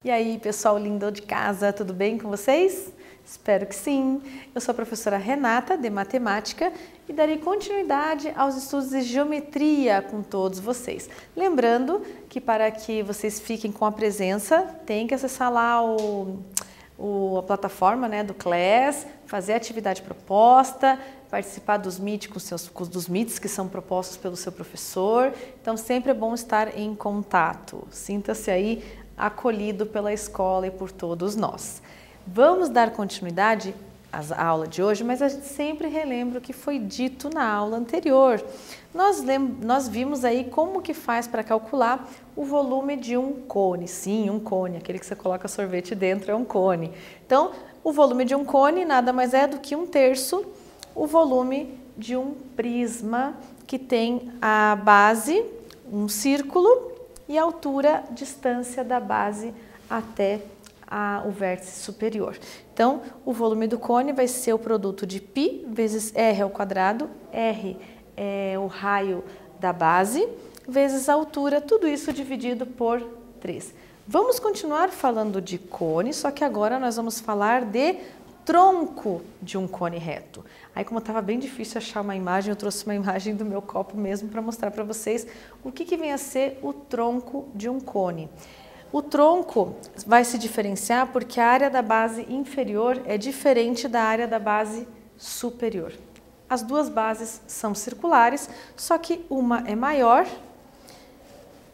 E aí, pessoal lindo de casa, tudo bem com vocês? Espero que sim. Eu sou a professora Renata, de Matemática, e darei continuidade aos estudos de Geometria com todos vocês. Lembrando que para que vocês fiquem com a presença, tem que acessar lá a plataforma, né, do Class, fazer a atividade proposta, participar dos meets que são propostos pelo seu professor. Então, sempre é bom estar em contato. Sinta-se aí acolhido pela escola e por todos nós. Vamos dar continuidade à aula de hoje, mas a gente sempre relembra o que foi dito na aula anterior. Nós vimos aí como que faz para calcular o volume de um cone. Sim, um cone, aquele que você coloca sorvete dentro é um cone. Então, o volume de um cone nada mais é do que 1/3 o volume de um prisma que tem a base, um círculo, e a altura, distância da base até o vértice superior. Então, o volume do cone vai ser o produto de π vezes r ao quadrado, r é o raio da base, vezes a altura, tudo isso dividido por 3. Vamos continuar falando de cone, só que agora nós vamos falar de tronco de um cone reto. Aí, como estava bem difícil achar uma imagem, eu trouxe uma imagem do meu copo mesmo para mostrar para vocês o que vem a ser o tronco de um cone. O tronco vai se diferenciar porque a área da base inferior é diferente da área da base superior. As duas bases são circulares, só que uma é maior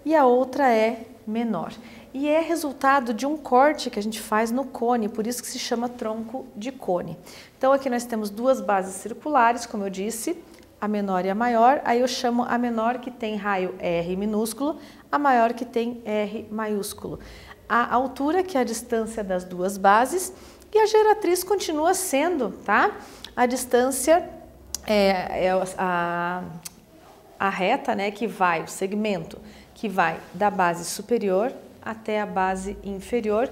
e a outra é menor. E é resultado de um corte que a gente faz no cone, por isso que se chama tronco de cone. Então aqui nós temos duas bases circulares, como eu disse, a menor e a maior. Aí eu chamo a menor que tem raio R minúsculo, a maior que tem R maiúsculo. A altura, que é a distância das duas bases, e a geratriz continua sendo, tá? A distância a reta, né, que vai, o segmento que vai da base superior até a base inferior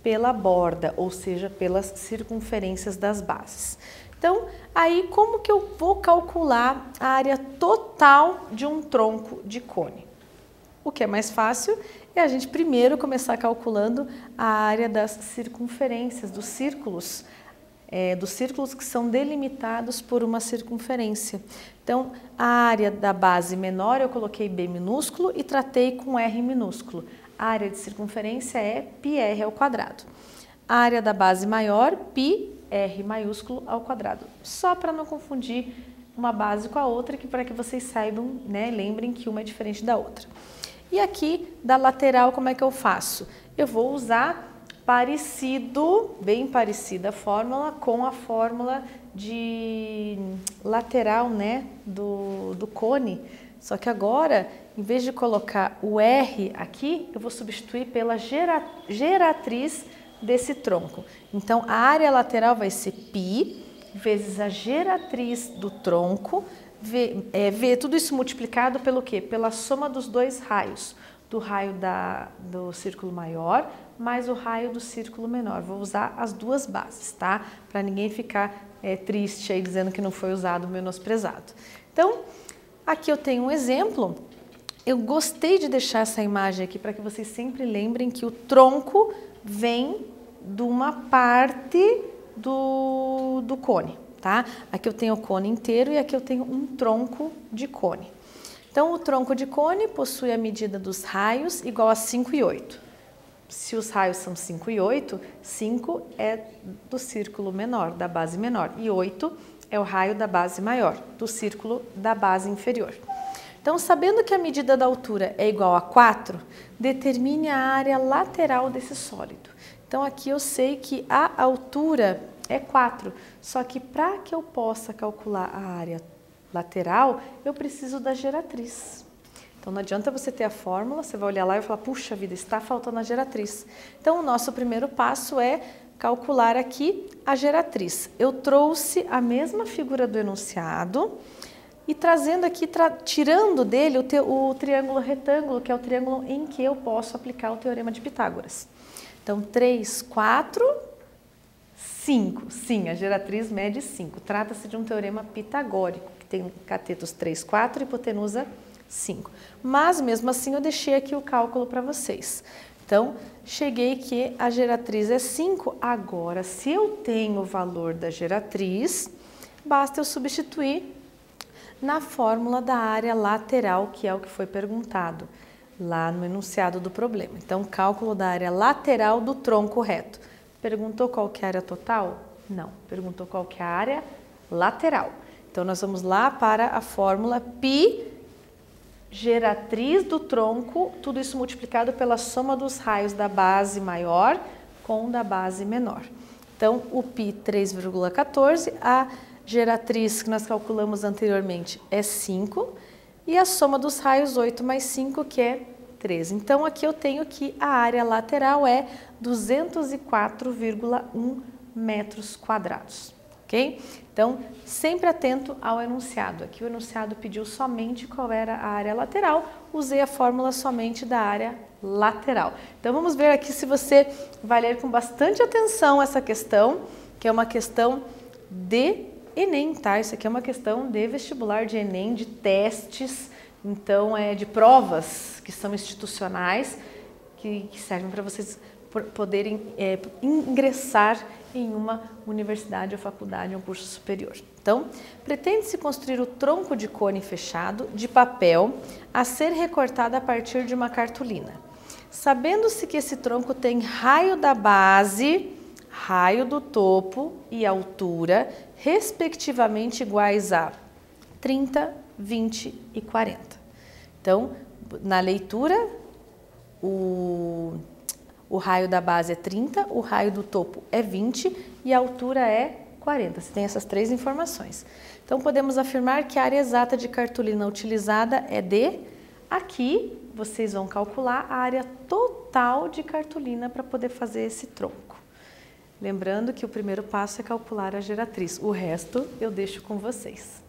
pela borda, ou seja, pelas circunferências das bases. Então, aí como que eu vou calcular a área total de um tronco de cone? O que é mais fácil é a gente primeiro começar calculando a área das circunferências, dos círculos que são delimitados por uma circunferência. Então, a área da base menor eu coloquei B minúsculo e tratei com R minúsculo. A área de circunferência é πr ao quadrado. A área da base maior, πr maiúsculo ao quadrado. Só para não confundir uma base com a outra, para que vocês saibam, né, lembrem que uma é diferente da outra. E aqui, da lateral, como é que eu faço? Eu vou usar bem parecida a fórmula com a fórmula de lateral, né, do cone. Só que agora, em vez de colocar o R aqui, eu vou substituir pela geratriz desse tronco. Então, a área lateral vai ser π vezes a geratriz do tronco, tudo isso multiplicado pelo quê? Pela soma dos dois raios, do raio do círculo maior mais o raio do círculo menor. Vou usar as duas bases, tá? Para ninguém ficar triste aí dizendo que não foi usado, menosprezado. Então, aqui eu tenho um exemplo. Eu gostei de deixar essa imagem aqui para que vocês sempre lembrem que o tronco vem de uma parte do cone, tá? Aqui eu tenho o cone inteiro e aqui eu tenho um tronco de cone. Então, o tronco de cone possui a medida dos raios igual a 5 e 8. Se os raios são 5 e 8, 5 é do círculo menor, da base menor, e 8 é o raio da base maior, do círculo da base inferior. Então, sabendo que a medida da altura é igual a 4, determine a área lateral desse sólido. Então, aqui eu sei que a altura é 4, só que para que eu possa calcular a área lateral, eu preciso da geratriz. Então, não adianta você ter a fórmula, você vai olhar lá e vai falar, puxa vida, está faltando a geratriz. Então, o nosso primeiro passo é calcular aqui a geratriz. Eu trouxe a mesma figura do enunciado e trazendo aqui, tirando dele o triângulo retângulo, que é o triângulo em que eu posso aplicar o teorema de Pitágoras. Então, 3, 4, 5. Sim, a geratriz mede 5. Trata-se de um teorema pitagórico, que tem catetos 3, 4 e hipotenusa 5. Mas, mesmo assim, eu deixei aqui o cálculo para vocês. Então, cheguei que a geratriz é 5. Agora, se eu tenho o valor da geratriz, basta eu substituir na fórmula da área lateral, que é o que foi perguntado lá no enunciado do problema. Então, cálculo da área lateral do tronco reto. Perguntou qual que é a área total? Não. Perguntou qual que é a área lateral. Então, nós vamos lá para a fórmula π geratriz do tronco, tudo isso multiplicado pela soma dos raios da base maior com da base menor. Então, o π 3,14, a geratriz que nós calculamos anteriormente é 5 e a soma dos raios 8 mais 5, que é 13. Então, aqui eu tenho que a área lateral é 204,1 metros quadrados. Ok? Então, sempre atento ao enunciado. Aqui o enunciado pediu somente qual era a área lateral, usei a fórmula somente da área lateral. Então, vamos ver aqui se você vai ler com bastante atenção essa questão, que é uma questão de Enem, tá? Isso aqui é uma questão de vestibular de Enem, de testes, então de provas que são institucionais, que servem para vocês poderem ingressar em uma universidade ou faculdade, um curso superior. Então, pretende-se construir o tronco de cone fechado de papel a ser recortado a partir de uma cartolina. Sabendo-se que esse tronco tem raio da base, raio do topo e altura, respectivamente iguais a 30, 20 e 40. Então, na leitura, o raio da base é 30, o raio do topo é 20 e a altura é 40. Você tem essas três informações. Então, podemos afirmar que a área exata de cartolina utilizada é de... Aqui, vocês vão calcular a área total de cartolina para poder fazer esse tronco. Lembrando que o primeiro passo é calcular a geratriz. O resto eu deixo com vocês.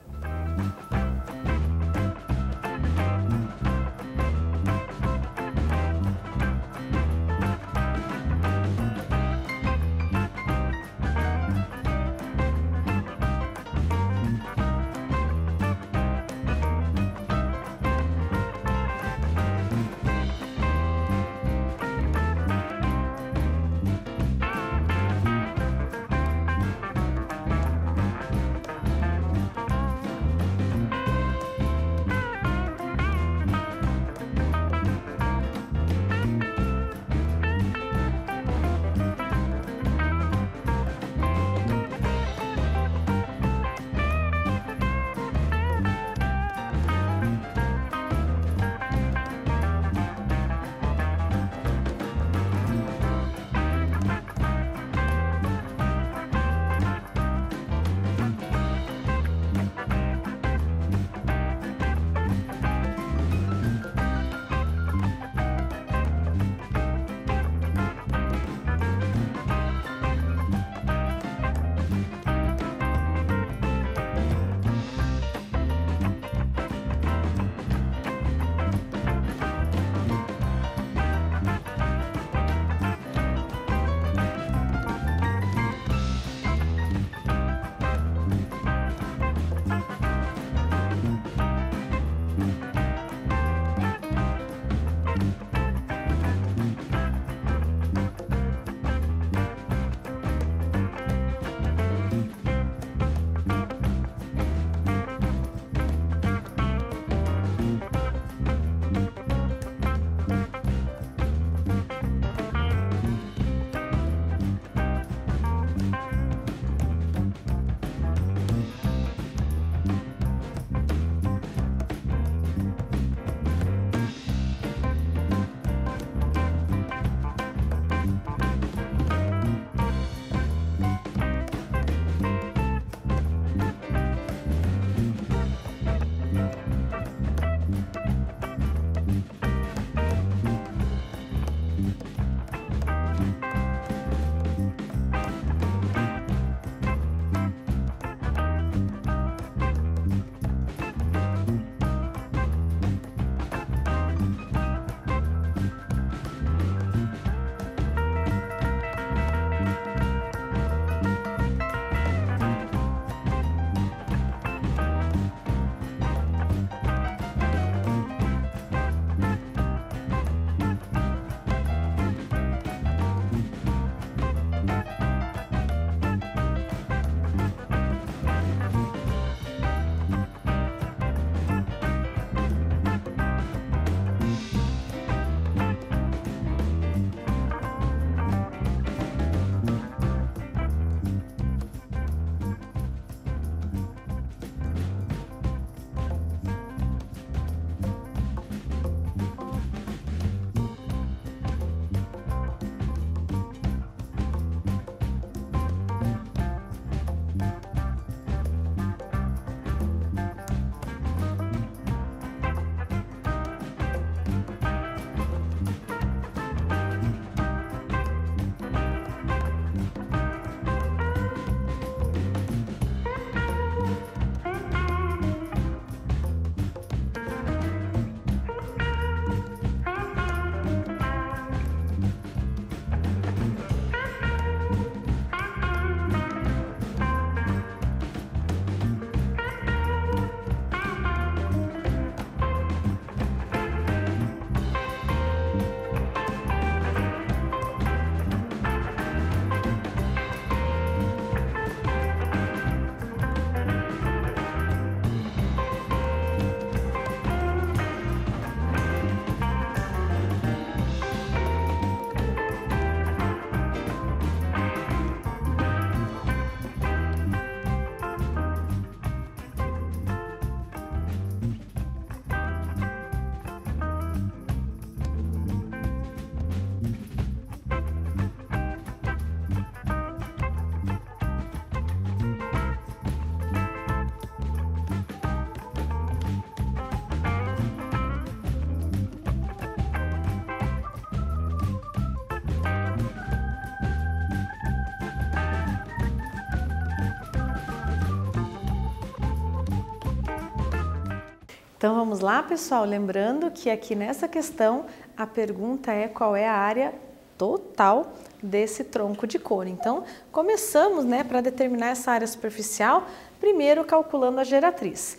Então vamos lá, pessoal, lembrando que aqui nessa questão a pergunta é qual é a área total desse tronco de cone. Então começamos, né, para determinar essa área superficial, primeiro calculando a geratriz.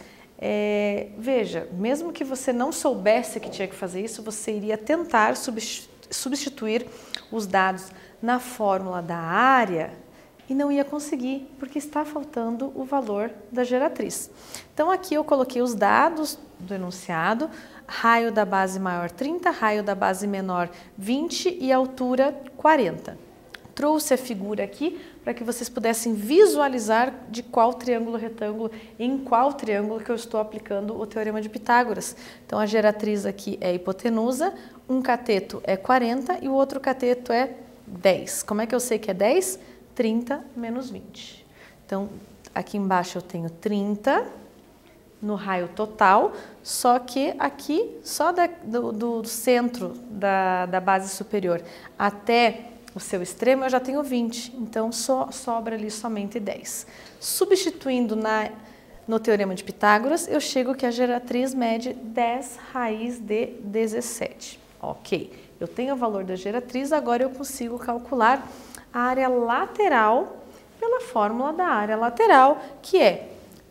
Veja, mesmo que você não soubesse que tinha que fazer isso, você iria tentar substituir os dados na fórmula da área e não ia conseguir, porque está faltando o valor da geratriz. Então aqui eu coloquei os dados do enunciado, raio da base maior 30, raio da base menor 20 e altura 40. Trouxe a figura aqui para que vocês pudessem visualizar de qual triângulo retângulo, em qual triângulo que eu estou aplicando o teorema de Pitágoras. Então a geratriz aqui é a hipotenusa, um cateto é 40 e o outro cateto é 10. Como é que eu sei que é 10? 30 menos 20. Então aqui embaixo eu tenho 30 no raio total, só que aqui só do centro da base superior até o seu extremo eu já tenho 20, então sobra ali somente 10. Substituindo no teorema de Pitágoras, eu chego que a geratriz mede 10 raiz de 17. Ok, eu tenho o valor da geratriz, agora eu consigo calcular a área lateral pela fórmula da área lateral, que é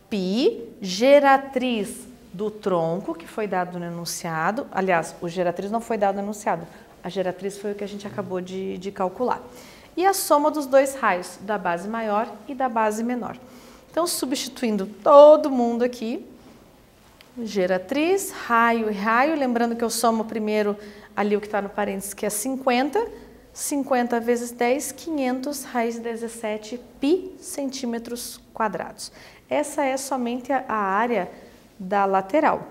π, geratriz do tronco, que foi dado no enunciado. Aliás, o geratriz não foi dado no enunciado. A geratriz foi o que a gente acabou de calcular. E a soma dos dois raios, da base maior e da base menor. Então, substituindo todo mundo aqui, geratriz, raio e raio, lembrando que eu somo primeiro ali o que está no parênteses, que é 50. 50 vezes 10, 500 raiz de 17 π centímetros quadrados. Essa é somente a área da lateral.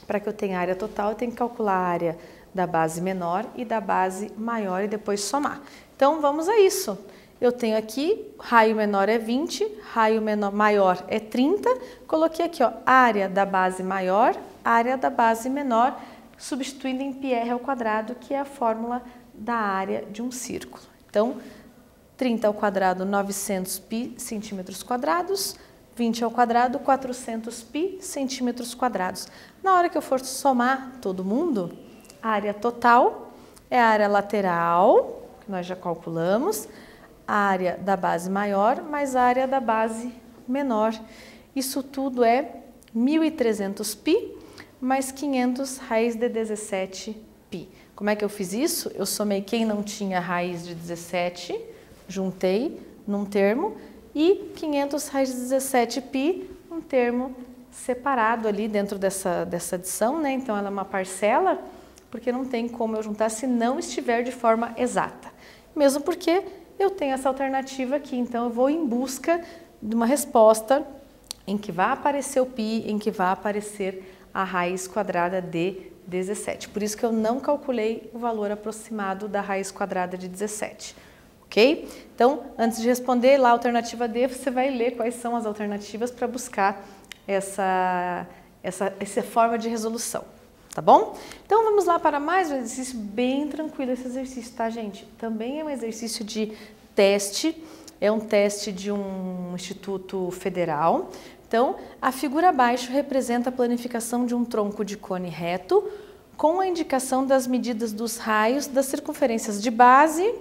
Para que eu tenha área total, eu tenho que calcular a área da base menor e da base maior e depois somar. Então, vamos a isso. Eu tenho aqui, raio menor é 20, raio maior é 30. Coloquei aqui, ó, área da base maior, área da base menor, substituindo em πr ao quadrado, que é a fórmula da área de um círculo. Então, 30 ao quadrado, 900 π centímetros quadrados, 20 ao quadrado, 400 π centímetros quadrados. Na hora que eu for somar todo mundo, a área total é a área lateral, que nós já calculamos, a área da base maior mais a área da base menor. Isso tudo é 1.300 π mais 500 raiz de 17 π. Como é que eu fiz isso? Eu somei quem não tinha raiz de 17, juntei num termo, e 500 raiz de 17 π, um termo separado ali dentro dessa adição, né? Então ela é uma parcela, porque não tem como eu juntar se não estiver de forma exata. Mesmo porque eu tenho essa alternativa aqui, então eu vou em busca de uma resposta em que vai aparecer o π, em que vai aparecer a raiz quadrada de 17. Por isso que eu não calculei o valor aproximado da raiz quadrada de 17. Ok? Então, antes de responder lá a alternativa D, você vai ler quais são as alternativas para buscar essa forma de resolução. Tá bom? Então, vamos lá para mais um exercício bem tranquilo esse exercício, tá, gente? Também é um exercício de teste, é um teste de um instituto federal. Então, a figura abaixo representa a planificação de um tronco de cone reto com a indicação das medidas dos raios das circunferências de base,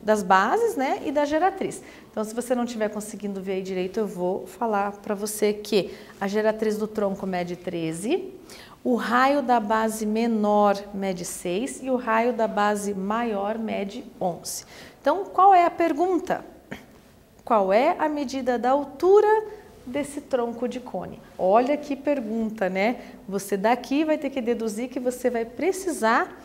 das bases, né, e da geratriz. Então, se você não estiver conseguindo ver aí direito, eu vou falar para você que a geratriz do tronco mede 13, o raio da base menor mede 6 e o raio da base maior mede 11. Então, qual é a pergunta? Qual é a medida da altura desse tronco de cone? Olha que pergunta, né? Você daqui vai ter que deduzir que você vai precisar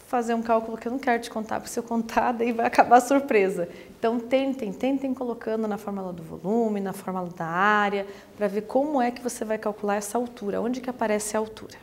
fazer um cálculo que eu não quero te contar, porque se eu contar, daí vai acabar a surpresa. Então, tentem colocando na fórmula do volume, na fórmula da área, para ver como é que você vai calcular essa altura, onde que aparece a altura.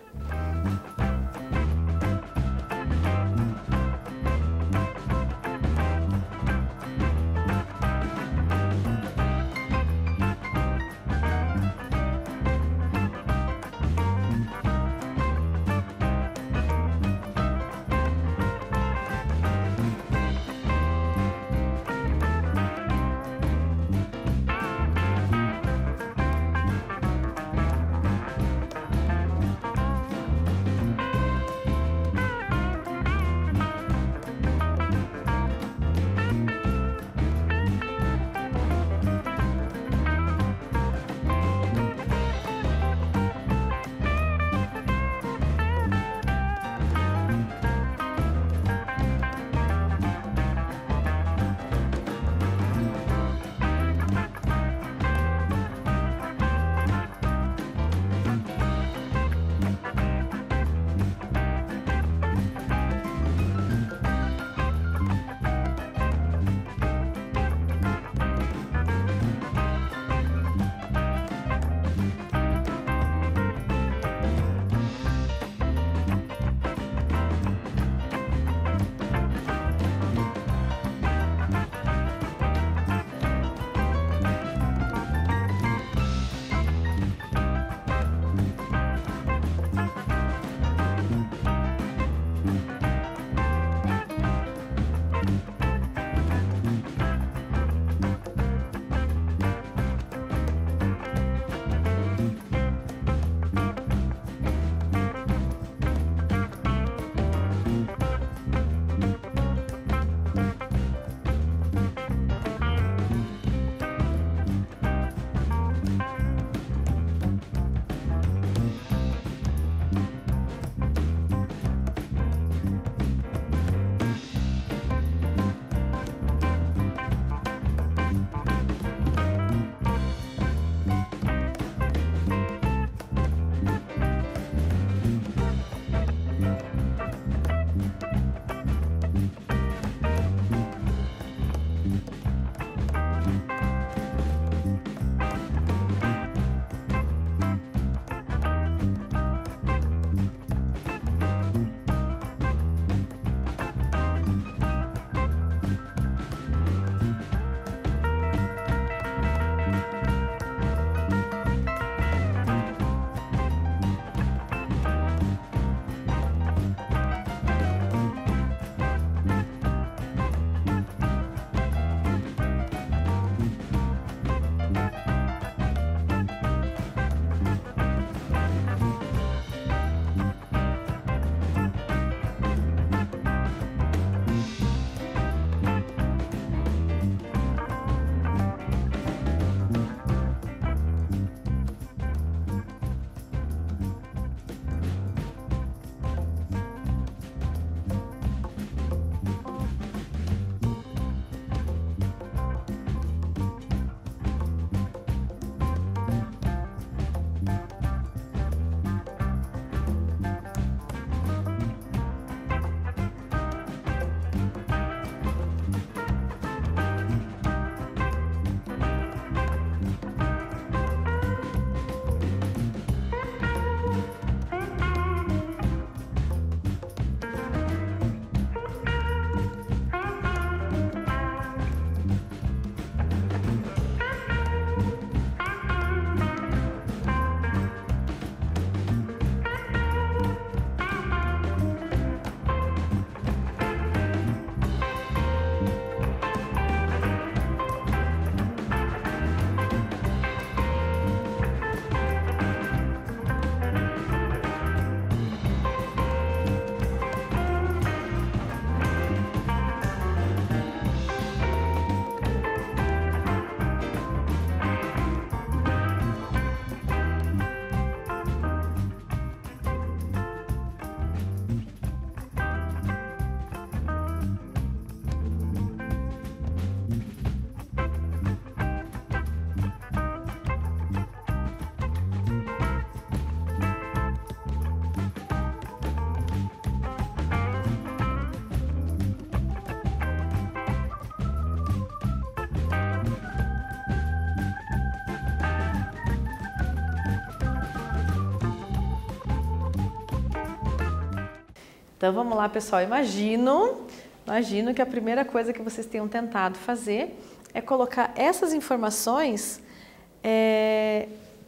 Então vamos lá, pessoal, imagino que a primeira coisa que vocês tenham tentado fazer é colocar essas informações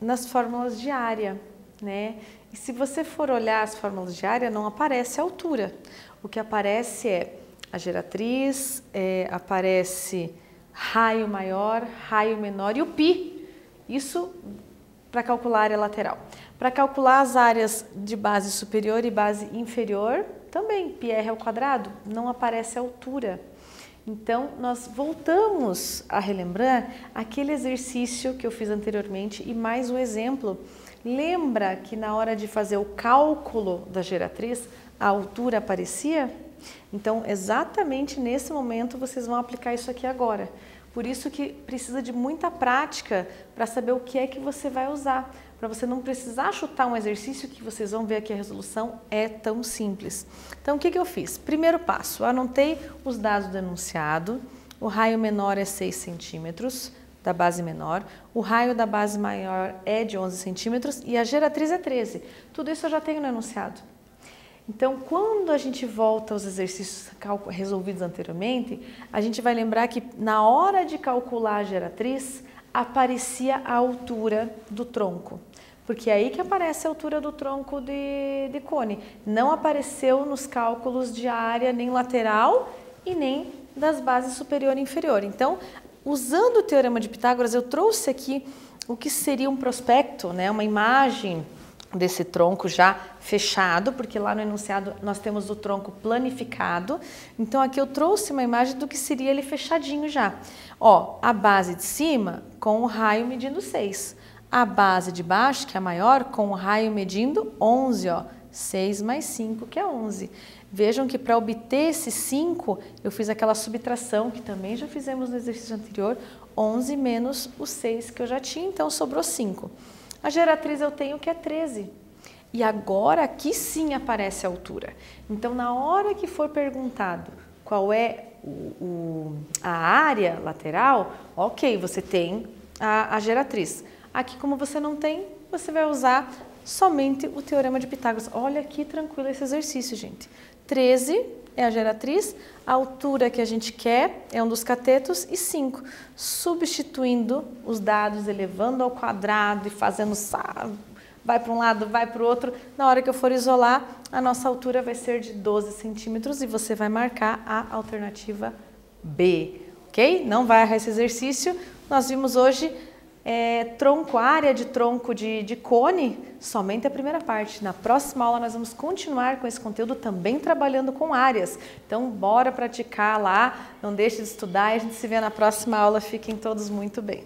nas fórmulas de área, né? E se você for olhar as fórmulas de área, não aparece a altura. O que aparece é a geratriz, aparece raio maior, raio menor e o π. Isso para calcular a área lateral. Para calcular as áreas de base superior e base inferior, também πr ao quadrado, não aparece a altura. Então, nós voltamos a relembrar aquele exercício que eu fiz anteriormente e mais um exemplo. Lembra que na hora de fazer o cálculo da geratriz, a altura aparecia? Então, exatamente nesse momento, vocês vão aplicar isso aqui agora. Por isso que precisa de muita prática para saber o que é que você vai usar. Para você não precisar chutar um exercício que vocês vão ver que a resolução é tão simples. Então, o que eu fiz? Primeiro passo, anotei os dados do enunciado. O raio menor é 6 centímetros da base menor, o raio da base maior é de 11 centímetros e a geratriz é 13. Tudo isso eu já tenho no enunciado. Então, quando a gente volta aos exercícios resolvidos anteriormente, a gente vai lembrar que na hora de calcular a geratriz, aparecia a altura do tronco. Porque é aí que aparece a altura do tronco de cone. Não apareceu nos cálculos de área nem lateral e nem das bases superior e inferior. Então, usando o Teorema de Pitágoras, eu trouxe aqui o que seria um prospecto, né? Uma imagem desse tronco já fechado, porque lá no enunciado nós temos o tronco planificado. Então aqui eu trouxe uma imagem do que seria ele fechadinho já. Ó, a base de cima com o raio medindo 6. A base de baixo, que é a maior, com o raio medindo 11, ó. 6 mais 5, que é 11. Vejam que para obter esse 5, eu fiz aquela subtração que também já fizemos no exercício anterior, 11 menos o 6 que eu já tinha, então sobrou 5. A geratriz eu tenho que é 13. E agora aqui sim aparece a altura. Então, na hora que for perguntado qual é a área lateral, ok, você tem a geratriz. Aqui, como você não tem, você vai usar somente o Teorema de Pitágoras. Olha que tranquilo esse exercício, gente. 13 é a geratriz, a altura que a gente quer é um dos catetos e 5. Substituindo os dados, elevando ao quadrado e fazendo vai para um lado, vai para o outro. Na hora que eu for isolar, a nossa altura vai ser de 12 centímetros e você vai marcar a alternativa B, ok? Não vai errar esse exercício. Nós vimos hoje área de tronco de cone, somente a primeira parte. Na próxima aula nós vamos continuar com esse conteúdo também trabalhando com áreas. Então, bora praticar lá, não deixe de estudar e a gente se vê na próxima aula. Fiquem todos muito bem.